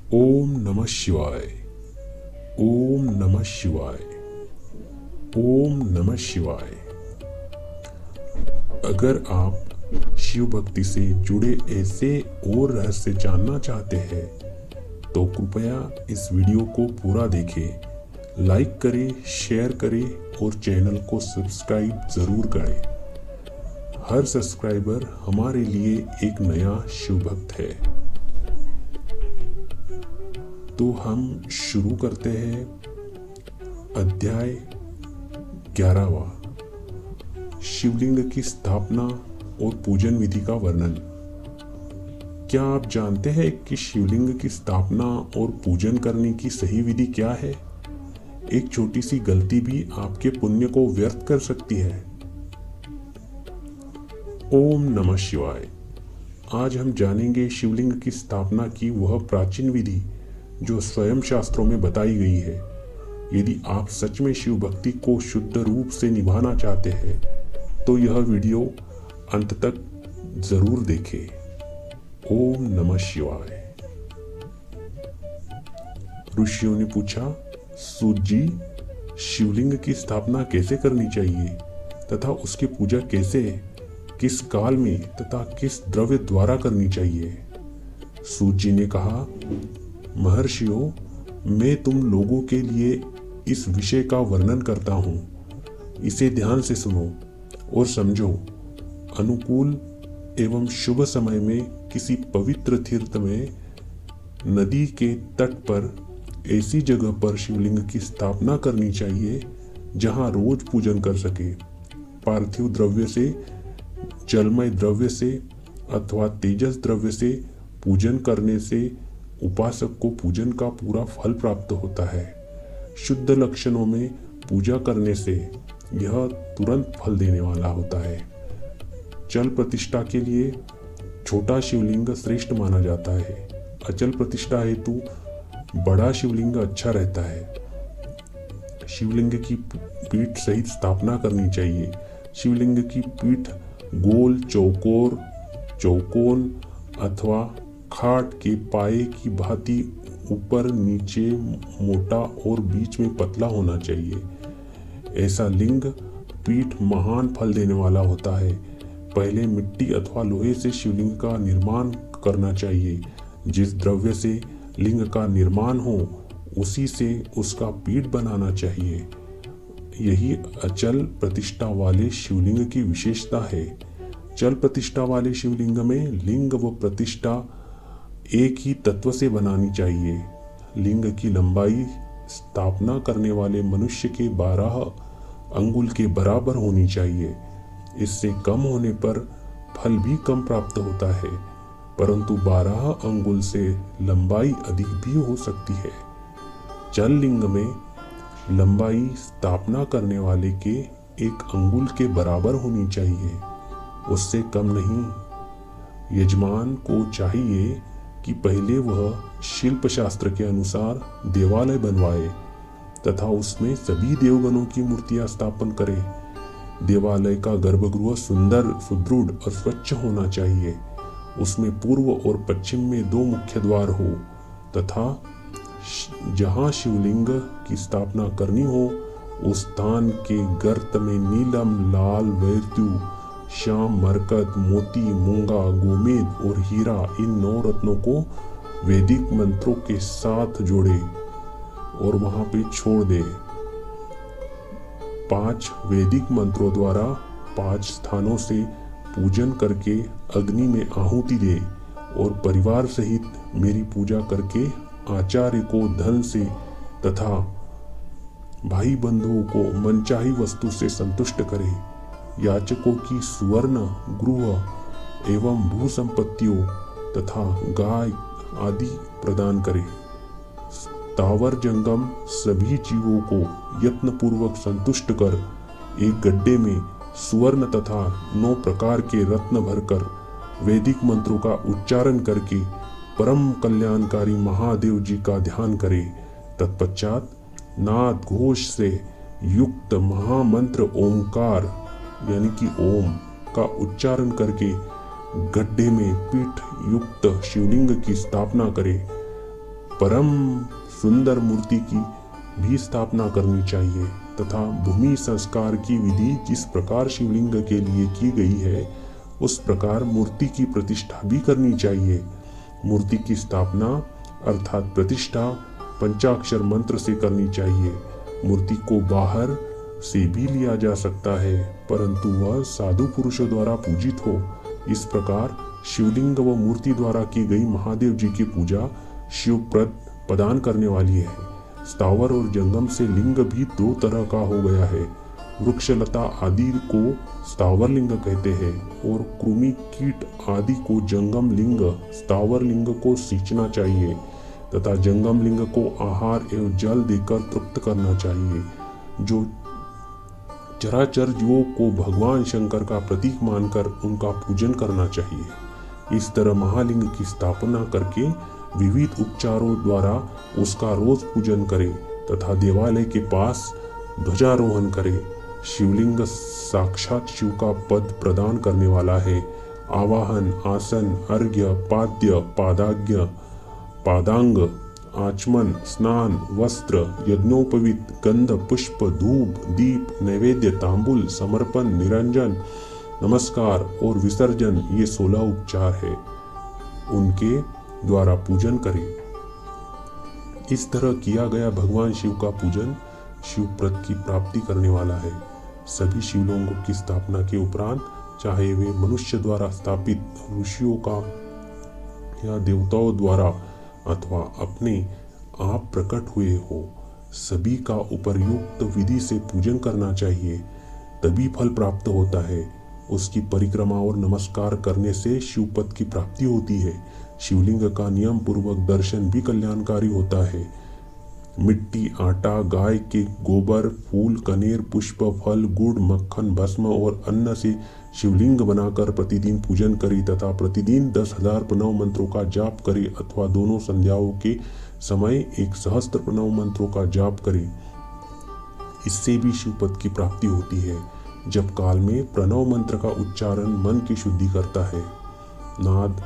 ओम नमः शिवाय। ओम नमः शिवाय। ओम नमः शिवाय। अगर आप शिव भक्ति से जुड़े ऐसे और रहस्य जानना चाहते हैं तो कृपया इस वीडियो को पूरा देखें, लाइक करें, शेयर करें और चैनल को सब्सक्राइब जरूर करें। हर सब्सक्राइबर हमारे लिए एक नया शिव भक्त है। तो हम शुरू करते हैं अध्याय 11वां, शिवलिंग की स्थापना और पूजन विधि का वर्णन। क्या आप जानते हैं कि शिवलिंग की स्थापना और पूजन करने की सही विधि क्या है? एक छोटी सी गलती भी आपके पुण्य को व्यर्थ कर सकती है। ओम नमः शिवाय। आज हम जानेंगे शिवलिंग की स्थापना की वह प्राचीन विधि जो स्वयं शास्त्रों में बताई गई है। यदि आप सच में शिव भक्ति को शुद्ध रूप से निभाना चाहते हैं तो यह वीडियो अंत तक जरूर देखें। ओम नमः शिवाय। ऋषियों ने पूछा, सूत जी, शिवलिंग की स्थापना कैसे करनी चाहिए तथा उसकी पूजा कैसे, किस काल में तथा किस द्रव्य द्वारा करनी चाहिए? सूत जी ने कहा, महर्षियों, मैं तुम लोगों के लिए इस विषय का वर्णन करता हूँ। इसे ध्यान से सुनो और समझो। अनुकूल एवं शुभ समय में किसी पवित्र तीर्थ में, नदी के तट पर ऐसी जगह पर शिवलिंग की स्थापना करनी चाहिए जहाँ रोज पूजन कर सके। पार्थिव द्रव्य से, जलमय द्रव्य से अथवा तेजस द्रव्य से पूजन करने से उपासक को पूजन का पूरा फल प्राप्त होता है। शुद्ध लक्षणों में पूजा करने से यह तुरंत फल देने वाला होता है। चल प्रतिष्ठा के लिए छोटा शिवलिंग श्रेष्ठ माना जाता है। अचल प्रतिष्ठा हेतु बड़ा शिवलिंग अच्छा रहता है। शिवलिंग की पीठ सहित स्थापना करनी चाहिए। शिवलिंग की पीठ गोल, चौकोर, चौकोन अथवा खाट के पाए की भांति ऊपर नीचे मोटा और बीच में पतला होना चाहिए। ऐसा लिंग पीठ महान फल देने वाला होता है। पहले मिट्टी अथवा लोहे से शिवलिंग का निर्माण करना चाहिए। जिस द्रव्य से लिंग का निर्माण हो उसी से उसका पीठ बनाना चाहिए। यही अचल प्रतिष्ठा वाले शिवलिंग की विशेषता है। चल प्रतिष्ठा वाले शिवलिंग में लिंग व प्रतिष्ठा एक ही तत्व से बनानी चाहिए। लिंग की लंबाई स्थापना करने वाले मनुष्य के 12 अंगुल के बराबर होनी चाहिए। इससे कम होने पर फल भी कम प्राप्त होता है, परंतु 12 अंगुल से लंबाई अधिक भी हो सकती है। चल लिंग में लंबाई स्थापना करने वाले के 1 अंगुल के बराबर होनी चाहिए, उससे कम नहीं। यजमान को चाहिए कि पहले वह शिल्प शास्त्र के अनुसार देवालय बनवाए तथा उसमें सभी देवगणों की मूर्तियां स्थापन करे। देवालय का गर्भगृह सुंदर, सुदृढ़ और स्वच्छ होना चाहिए। उसमें पूर्व और पश्चिम में 2 मुख्य द्वार हो तथा जहां शिवलिंग की स्थापना करनी हो उस स्थान के गर्त में नीलम, लाल, वैद्यु, श्याम, मरकत, मोती, मूंगा, गोमेद और हीरा, इन 9 रत्नों को वैदिक मंत्रों के साथ जोड़े और वहां पे छोड़ दे। 5 वैदिक मंत्रों द्वारा 5 स्थानों से पूजन करके अग्नि में आहुति दे और परिवार सहित मेरी पूजा करके आचार्य को धन से तथा भाई बंधुओं को मनचाही वस्तु से संतुष्ट करे। याचकों की सुवर्ण, गृह एवं भू संपत्तियों तथा गाय आदि प्रदान करे। स्थावर जंगम सभी जीवों को यत्न पूर्वक संतुष्ट कर एक गड्ढे में सुवर्ण तथा 9 प्रकार के रत्न भरकर वैदिक मंत्रों का उच्चारण करके परम कल्याणकारी महादेव जी का ध्यान करे। तत्पश्चात नाद घोष से युक्त महामंत्र ओंकार यानी कि ओम का उच्चारण करके गड्ढे में पीठ युक्त शिवलिंग की स्थापना करे। परम सुंदर मूर्ति की भी स्थापना करनी चाहिए तथा भूमि संस्कार की विधि जिस प्रकार शिवलिंग के लिए की गई है उस प्रकार मूर्ति की प्रतिष्ठा भी करनी चाहिए। मूर्ति की स्थापना अर्थात प्रतिष्ठा पंचाक्षर मंत्र से करनी चाहिए। मूर्ति को बाहर से भी लिया जा सकता है परंतु वह साधु पुरुषों द्वारा पूजित हो। इस प्रकार शिवलिंग व मूर्ति द्वारा की गई महादेव जी की पूजा शिवप्रद प्रदान करने वाली है। स्थावर और जंगम से लिंग भी दो तरह का हो गया है। वृक्षलता आदि को स्थावर लिंग कहते हैं और कृमि कीट आदि को जंगम लिंग। स्थावर लिंग को सींचना चाहिए तथा जंगम लिंग को आहार एवं जल देकर तृप्त करना चाहिए। जो चराचर जीवों को भगवान शंकर का प्रतीक मानकर उनका पूजन करना चाहिए। इस तरह महालिंग की स्थापना करके विविध उपचारों द्वारा उसका रोज पूजन करें तथा देवालय के पास ध्वजारोहण करें। शिवलिंग साक्षात शिव का पद प्रदान करने वाला है। आवाहन, आसन, अर्घ्य, पाद्य, पादाग्य, पादांग, आचमन, स्नान, वस्त्र, यज्ञोपवीत, गंध, पुष्प, धूप, दीप, नैवेद्य, तांबुल, समर्पण, निरंजन, नमस्कार और विसर्जन ये 16 उपचार है। उनके द्वारा पूजन करें। इस तरह किया गया भगवान शिव का पूजन शिवप्रद की प्राप्ति करने वाला है। सभी शिवलिंगों की स्थापना के उपरांत चाहे वे मनुष्य द्वारा स्थापित ऋषियों का या देवताओं द्वारा अथवा अपने आप प्रकट हुए हो, सभी का उपर्युक्त विधि से पूजन करना चाहिए, तभी फल प्राप्त होता है। उसकी परिक्रमा और नमस्कार करने से शिवपद की प्राप्ति होती है। शिवलिंग का नियम पूर्वक दर्शन भी कल्याणकारी होता है। मिट्टी, आटा, गाय के गोबर, फूल, कनेर, पुष्प, फल, गुड़, मक्खन, भस्म और अन्न से शिवलिंग बनाकर प्रतिदिन पूजन करें तथा प्रतिदिन 10,000 प्रणव मंत्रों का जाप करें अथवा दोनों संध्याओं के समय 1 सहस्त्र प्रणव मंत्रों का जाप करें। इससे भी शिवपद की प्राप्ति होती है। जब काल में प्रणव मंत्र का उच्चारण मन की शुद्धि करता है। नाद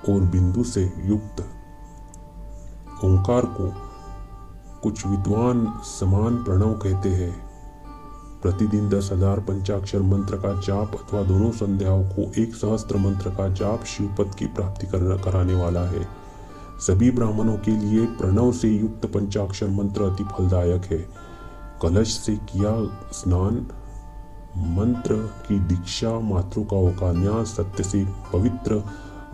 और बिंदु से युक्त ओंकार को कुछ विद्वान समान प्रणव कहते हैं। प्रतिदिन 10,000 पंचाक्षर मंत्र का जाप अथवा दोनों संध्याओं को 1 सहस्त्र मंत्र का जाप शिवपद की प्राप्ति कराने वाला है। सभी ब्राह्मणों के लिए प्रणव से युक्त पंचाक्षर मंत्र अति फलदायक है। कलश से किया स्नान, मंत्र की दीक्षा, मातृकाओं का न्यास, सत्य से पवित्र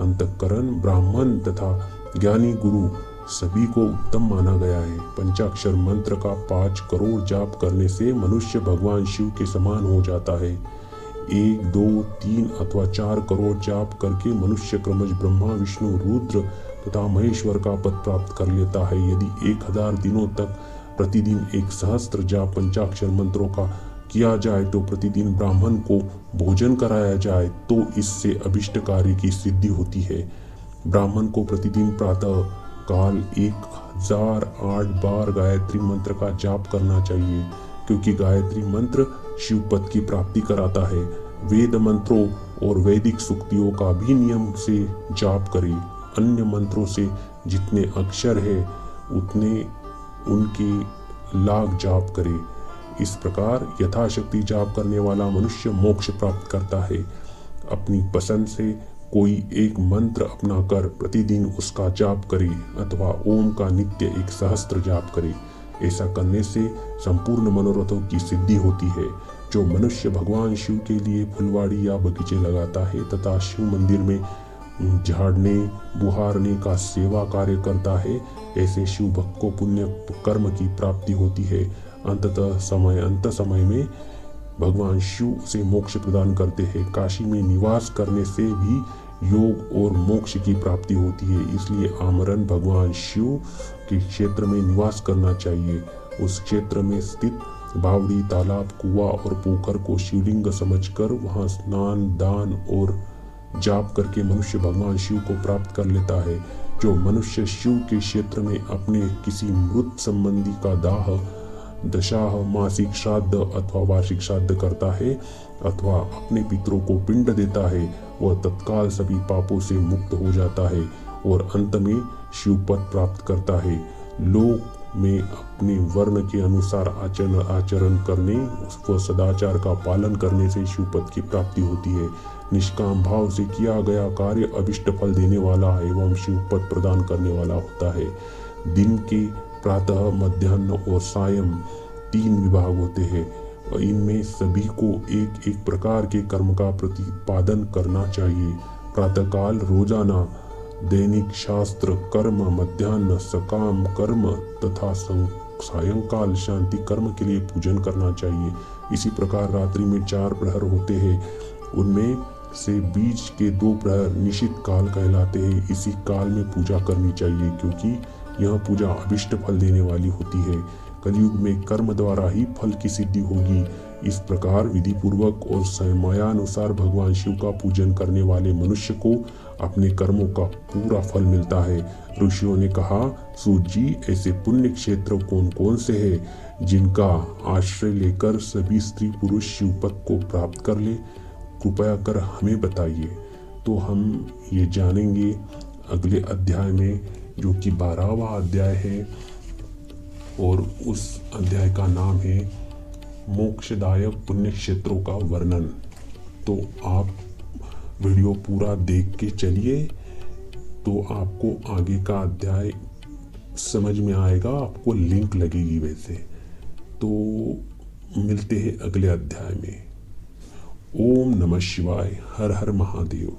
अंतःकरण, ब्राह्मण तथा ज्ञानी गुरु सभी को उत्तम माना गया है। पंचाक्षर मंत्र का 5 करोड़ जाप करने से मनुष्य भगवान शिव के समान हो जाता है। 1, 2, 3 अथवा 4 करोड़ जाप करके मनुष्य क्रमश ब्रह्मा, विष्णु, रुद्र तथा महेश्वर का पद प्राप्त कर लेता है। यदि 1000 दिनों तक प्रतिदिन 1 सहस्त्र जाप पंचाक्षर मंत्रों का किया जाए तो प्रतिदिन ब्राह्मण को भोजन कराया जाए तो इससे अभिष्ट कार्य की सिद्धि होती है। ब्राह्मण को प्रतिदिन प्रातः काल 1008 बार गायत्री मंत्र का जाप करना चाहिए क्योंकि गायत्री मंत्र शिवपद की प्राप्ति कराता है। वेद मंत्रों और वैदिक सूक्तियों का भी नियम से जाप करें। अन्य मंत्रों से जितने अक्षर है उतने उनके लाख जाप करें। इस प्रकार यथाशक्ति जाप करने वाला मनुष्य मोक्ष प्राप्त करता है। अपनी पसंद से कोई एक मंत्र अपना कर प्रतिदिन उसका जाप करे अथवा ओम का नित्य 1 सहस्त्र जाप करे। ऐसा करने से संपूर्ण मनोरथों की सिद्धि होती है। जो मनुष्य भगवान शिव के लिए फुलवाड़ी या बगीचे लगाता है तथा शिव मंदिर में झाड़ने बुहारने का सेवा कार्य करता है, ऐसे शिव भक्त को पुण्य कर्म की प्राप्ति होती है। अंत समय में भगवान शिव उसे मोक्ष प्रदान करते हैं। काशी में निवास करने से भी योग और मोक्ष की प्राप्ति होती है। इसलिए आमरण भगवान शिव के क्षेत्र में निवास करना चाहिए। उस क्षेत्र में स्थित बावड़ी, तालाब, कुआं और पोखर को शिवलिंग समझकर वहां स्नान, दान और जाप करके मनुष्य भगवान शिव को प्राप्त कर लेता है। जो मनुष्य शिव के क्षेत्र में अपने किसी मृत संबंधी का दाह, दशाह, मासिक श्राद्ध अथवा वार्षिक श्राद्ध करता है अथवा अपने पितरों को पिंड देता है, वह तत्काल सभी पापों से मुक्त हो जाता है और अंत में शिव पद प्राप्त करता है। लोक में अपने वर्ण के अनुसार आचरण करने व सदाचार का पालन करने से शिव पद की प्राप्ति होती है। निष्काम भाव से किया गया कार्य अभिष्ट फल देने वाला एवं शिव पद प्रदान करने वाला होता है। दिन के प्रातः, मध्याह्न और सायं 3 विभाग होते हैं। इनमें सभी को एक एक प्रकार के कर्म का प्रतिपादन करना चाहिए। प्रातःकाल रोजाना दैनिक शास्त्र कर्म, मध्याह्न सकाम कर्म तथा सायंकाल शांति कर्म के लिए पूजन करना चाहिए। इसी प्रकार रात्रि में 4 प्रहर होते हैं, उनमें से बीच के 2 प्रहर निशित काल कहलाते हैं। इसी काल में पूजा करनी चाहिए क्योंकि यह पूजा अभिष्ट फल देने वाली होती है। कलयुग में कर्म द्वारा ही फल की सिद्धि होगी। इस प्रकार विधि पूर्वक और समयानुसार भगवान शिव का पूजन करने वाले मनुष्य को अपने कर्मों का पूरा फल मिलता है। ऋषियों ने कहा, सूत जी, ऐसे पुण्य क्षेत्र कौन कौन से हैं जिनका आश्रय लेकर सभी स्त्री पुरुष शिव पद को प्राप्त कर ले? कृपया कर हमें बताइए। तो हम ये जानेंगे अगले अध्याय में, जो कि 12वां अध्याय है और उस अध्याय का नाम है मोक्षदायक पुण्य क्षेत्रों का वर्णन। तो आप वीडियो पूरा देख के चलिए, तो आपको आगे का अध्याय समझ में आएगा। आपको लिंक लगेगी वैसे। तो मिलते हैं अगले अध्याय में। ओम नमः शिवाय। हर हर महादेव।